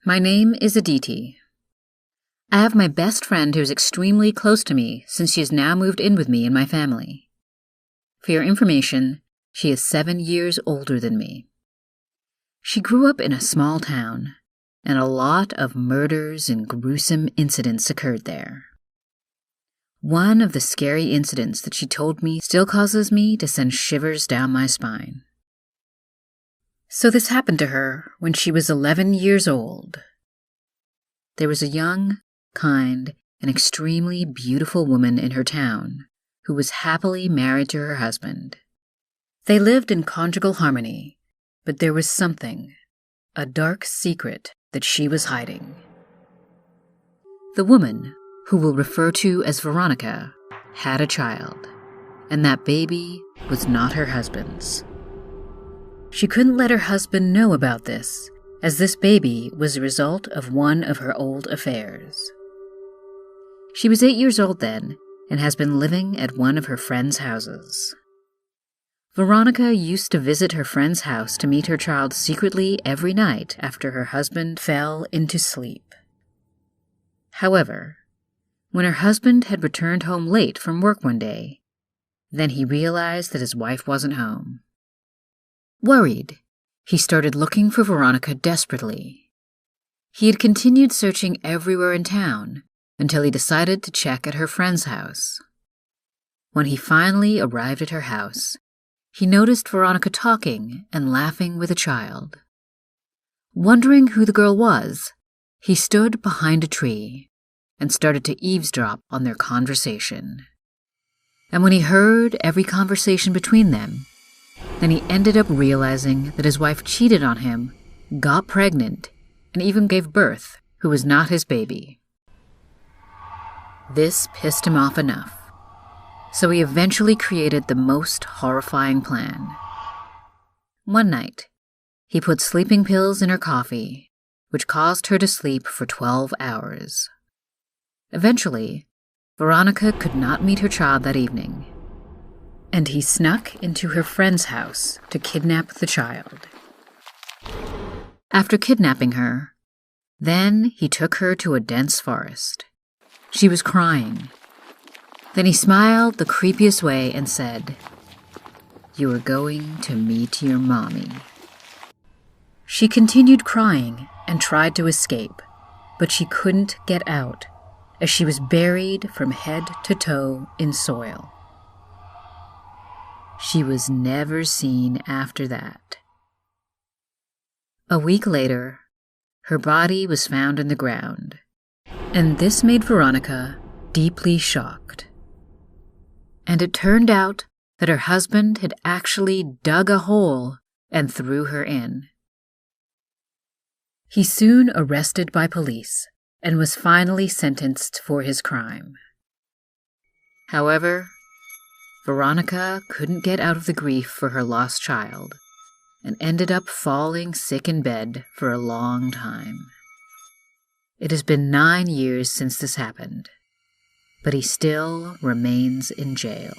My name is Aditi. I have my best friend who is extremely close to me since she has now moved in with me and my family. For your information, she is 7 years older than me. She grew up in a small town, and a lot of murders and gruesome incidents occurred there. One of the scary incidents that she told me still causes me to send shivers down my spine. So this happened to her when she was 11 years old. There was a young, kind, and extremely beautiful woman in her town who was happily married to her husband. They lived in conjugal harmony, but there was something, a dark secret that she was hiding. The woman, who we'll refer to as Veronica, had a child, and that baby was not her husband's. She couldn't let her husband know about this, as this baby was a result of one of her old affairs. She was 8 years old then, and has been living at one of her friend's houses. Veronica used to visit her friend's house to meet her child secretly every night after her husband fell into sleep. However, when her husband had returned home late from work one day, then he realized that his wife wasn't home. Worried, he started looking for Veronica desperately. He had continued searching everywhere in town until he decided to check at her friend's house. When he finally arrived at her house, he noticed Veronica talking and laughing with a child. Wondering who the girl was, he stood behind a tree and started to eavesdrop on their conversation. And when he heard every conversation between them, then he ended up realizing that his wife cheated on him, got pregnant, and even gave birth, who was not his baby. This pissed him off enough, so he eventually created the most horrifying plan. One night, he put sleeping pills in her coffee, which caused her to sleep for 12 hours. Eventually, Veronica could not meet her child that evening, and he snuck into her friend's house to kidnap the child. After kidnapping her, then he took her to a dense forest. She was crying. Then he smiled the creepiest way and said, "You are going to meet your mommy." She continued crying and tried to escape, but she couldn't get out, as she was buried from head to toe in soil. She was never seen after that. A week later, her body was found in the ground, and this made Veronica deeply shocked. And it turned out that her husband had actually dug a hole and threw her in. He soon arrested by police and was finally sentenced for his crime. However, Veronica couldn't get out of the grief for her lost child and ended up falling sick in bed for a long time. It has been 9 years since this happened, but he still remains in jail.